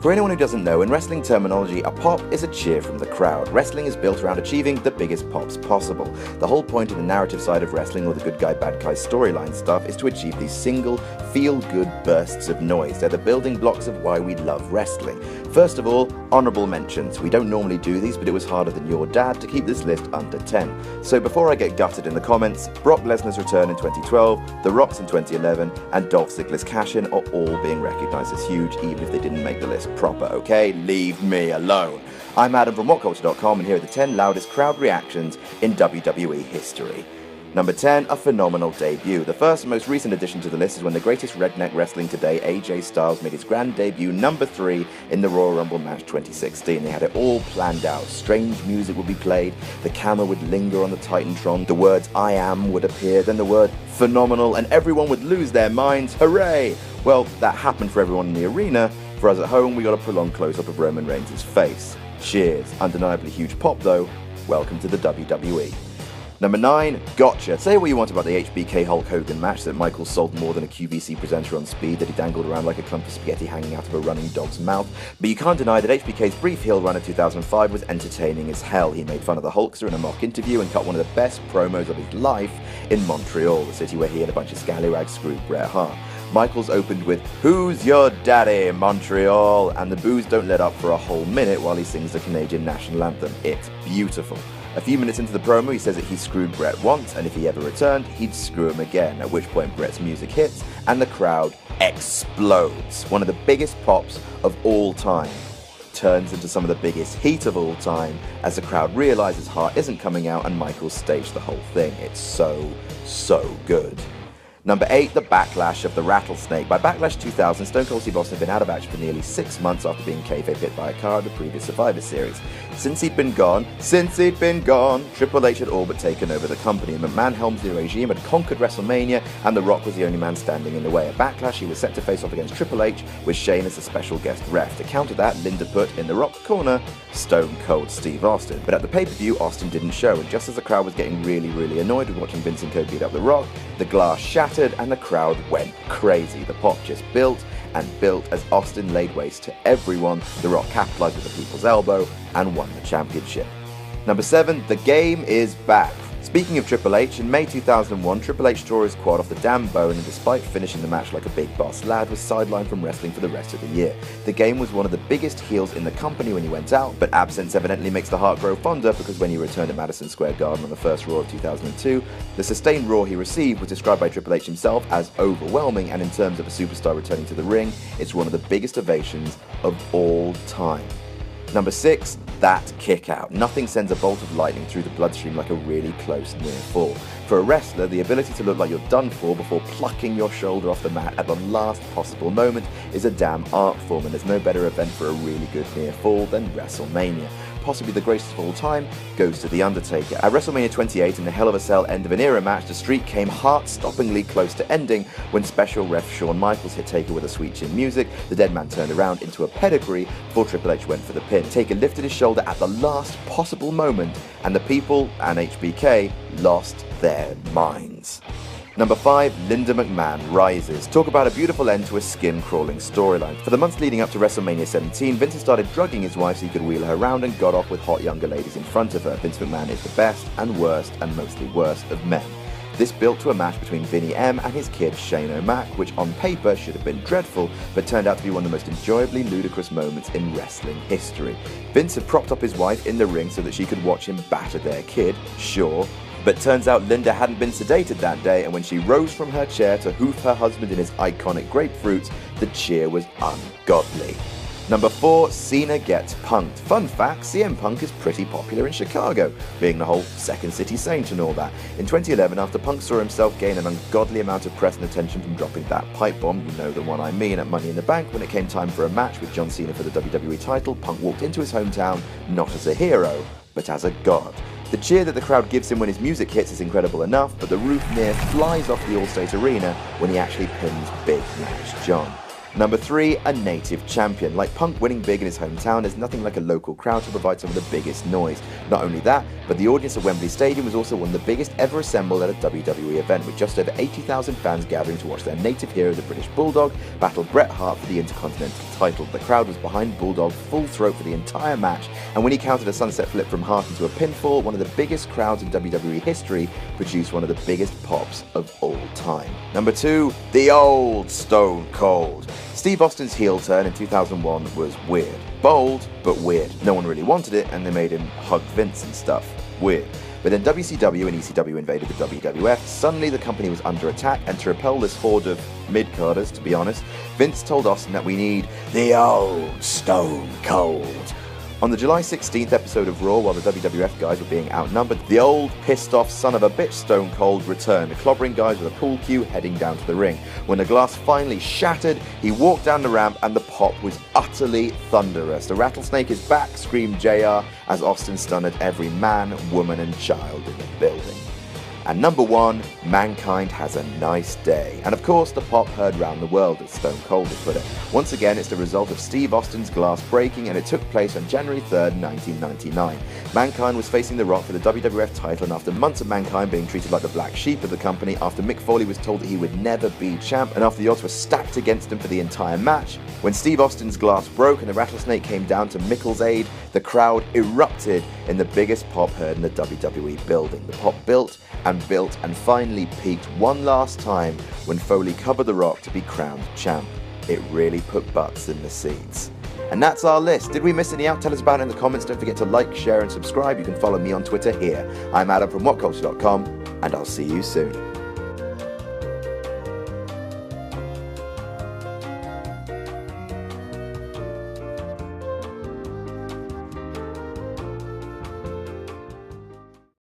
For anyone who doesn't know, in wrestling terminology, a pop is a cheer from the crowd. Wrestling is built around achieving the biggest pops possible. The whole point of the narrative side of wrestling, or the good guy, bad guy storyline stuff, is to achieve these single, feel-good bursts of noise. They're the building blocks of why we love wrestling. First of all, honourable mentions. We don't normally do these, but it was harder than your dad to keep this list under 10. So before I get gutted in the comments, Brock Lesnar's return in 2012, The Rock's in 2011, and Dolph Ziggler's cash-in are all being recognised as huge, even if they didn't make the list proper, okay? Leave me alone. I'm Adam from WhatCulture.com, and here are the 10 loudest crowd reactions in WWE history. Number 10, a phenomenal debut. The first and most recent addition to the list is when the greatest redneck wrestling today, AJ Styles, made his grand debut, number 3, in the Royal Rumble match 2016. They had it all planned out. Strange music would be played, the camera would linger on the Titantron, the words "I am" would appear, then the word "phenomenal," and everyone would lose their minds. Hooray! Well, that happened for everyone in the arena. For us at home, we got a prolonged close-up of Roman Reigns' face. Cheers. Undeniably huge pop, though. Welcome to the WWE. Number 9, gotcha. Say what you want about the HBK Hulk Hogan match, that Michael sold more than a QVC presenter on speed, that he dangled around like a clump of spaghetti hanging out of a running dog's mouth, but you can't deny that HBK's brief heel run in 2005 was entertaining as hell. He made fun of the Hulkster in a mock interview and cut one of the best promos of his life in Montreal, the city where he and a bunch of scallywags screwed Bret Hart. Michaels opened with "Who's your daddy, Montreal?" and the boos don't let up for a whole minute while he sings the Canadian national anthem. It's beautiful. A few minutes into the promo, he says that he screwed Bret once, and if he ever returned, he'd screw him again, at which point Bret's music hits, and the crowd explodes. One of the biggest pops of all time turns into some of the biggest heat of all time as the crowd realizes Hart isn't coming out and Michaels staged the whole thing. It's so good. Number 8, the Backlash of the Rattlesnake. By Backlash 2000, Stone Cold Steve Austin had been out of action for nearly 6 months after being kayfabe hit by a car at the previous Survivor Series. Since he'd been gone, Triple H had all but taken over the company. The McMahon-Helmsley regime had conquered WrestleMania, and The Rock was the only man standing in the way. At Backlash, he was set to face off against Triple H, with Shane as a special guest ref. To counter that, Linda put in The Rock's corner Stone Cold Steve Austin. But at the pay-per-view, Austin didn't show, and just as the crowd was getting really annoyed with watching Vince and Co beat up The Rock, the glass shattered and the crowd went crazy. The pop just built and built as Austin laid waste to everyone. The Rock capitalized with the people's elbow and won the championship. Number 7, the game is back. Speaking of Triple H, in May 2001, Triple H tore his quad off the damn bone, and despite finishing the match like a big boss lad, was sidelined from wrestling for the rest of the year. The Game was one of the biggest heels in the company when he went out, but absence evidently makes the heart grow fonder, because when he returned at Madison Square Garden on the first Raw of 2002, the sustained roar he received was described by Triple H himself as overwhelming, and in terms of a superstar returning to the ring, it's one of the biggest ovations of all time. Number 6, that kick out. Nothing sends a bolt of lightning through the bloodstream like a really close near fall. For a wrestler, the ability to look like you're done for before plucking your shoulder off the mat at the last possible moment is a damn art form, and there's no better event for a really good near fall than WrestleMania. Possibly the greatest of all time goes to The Undertaker. At WrestleMania 28, in the Hell of a Cell end of an era match, the streak came heart-stoppingly close to ending when special ref Shawn Michaels hit Taker with a sweet chin music. The dead man turned around into a pedigree before Triple H went for the pin. Taker lifted his shoulder at the last possible moment, and the people and HBK lost their minds. Number 5, Linda McMahon rises. Talk about a beautiful end to a skin-crawling storyline. For the months leading up to WrestleMania 17, Vince had started drugging his wife so he could wheel her around and got off with hot younger ladies in front of her. Vince McMahon is the best and worst, and mostly worst, of men. This built to a match between Vinnie M and his kid Shane O'Mac, which on paper should have been dreadful, but turned out to be one of the most enjoyably ludicrous moments in wrestling history. Vince had propped up his wife in the ring so that she could watch him batter their kid, sure, but turns out Linda hadn't been sedated that day, and when she rose from her chair to hoof her husband in his iconic grapefruits, the cheer was ungodly. Number 4, Cena gets punked. Fun fact, CM Punk is pretty popular in Chicago, being the whole second city saint and all that. In 2011, after Punk saw himself gain an ungodly amount of press and attention from dropping that pipe bomb, you know the one I mean, at Money in the Bank, when it came time for a match with John Cena for the WWE title, Punk walked into his hometown not as a hero, but as a god. The cheer that the crowd gives him when his music hits is incredible enough, but the roof near flies off the Allstate Arena when he actually pins Big Match John. Number 3, a native champion. Like Punk winning big in his hometown, there's nothing like a local crowd to provide some of the biggest noise. Not only that, but the audience at Wembley Stadium was also one of the biggest ever assembled at a WWE event, with just over 80,000 fans gathering to watch their native hero, the British Bulldog, battle Bret Hart for the Intercontinental title. title. The crowd was behind Bulldog full throat for the entire match, and when he countered a sunset flip from Hart into a pinfall, one of the biggest crowds in WWE history produced one of the biggest pops of all time. Number 2, the old Stone Cold. Steve Austin's heel turn in 2001 was weird. Bold, but weird. No one really wanted it, and they made him hug Vince and stuff. Weird. But then WCW and ECW invaded the WWF. Suddenly the company was under attack, and to repel this horde of mid-carders, to be honest, Vince told Austin that we need the old Stone Cold. On the July 16th episode of Raw, while the WWF guys were being outnumbered, the old, pissed-off son of a bitch Stone Cold returned, clobbering guys with a pool cue heading down to the ring. When the glass finally shattered, he walked down the ramp and the pop was utterly thunderous. The rattlesnake is back, screamed JR, as Austin stunned every man, woman and child in the building. And number 1, Mankind Has a Nice Day. And of course, the pop heard round the world, as Stone Cold would put it. Once again, it's the result of Steve Austin's glass breaking, and it took place on January 3rd, 1999. Mankind was facing The Rock for the WWF title, and after months of Mankind being treated like the black sheep of the company, after Mick Foley was told that he would never be champ, and after the odds were stacked against him for the entire match, when Steve Austin's glass broke and the rattlesnake came down to Mickle's aid, the crowd erupted in the biggest pop heard in the WWE building. The pop built and finally peaked one last time when Foley covered The Rock to be crowned champ. It really put butts in the seats. And that's our list. Did we miss any out? Tell us about it in the comments. Don't forget to like, share and subscribe. You can follow me on Twitter here. I'm Adam from WhatCulture.com, and I'll see you soon.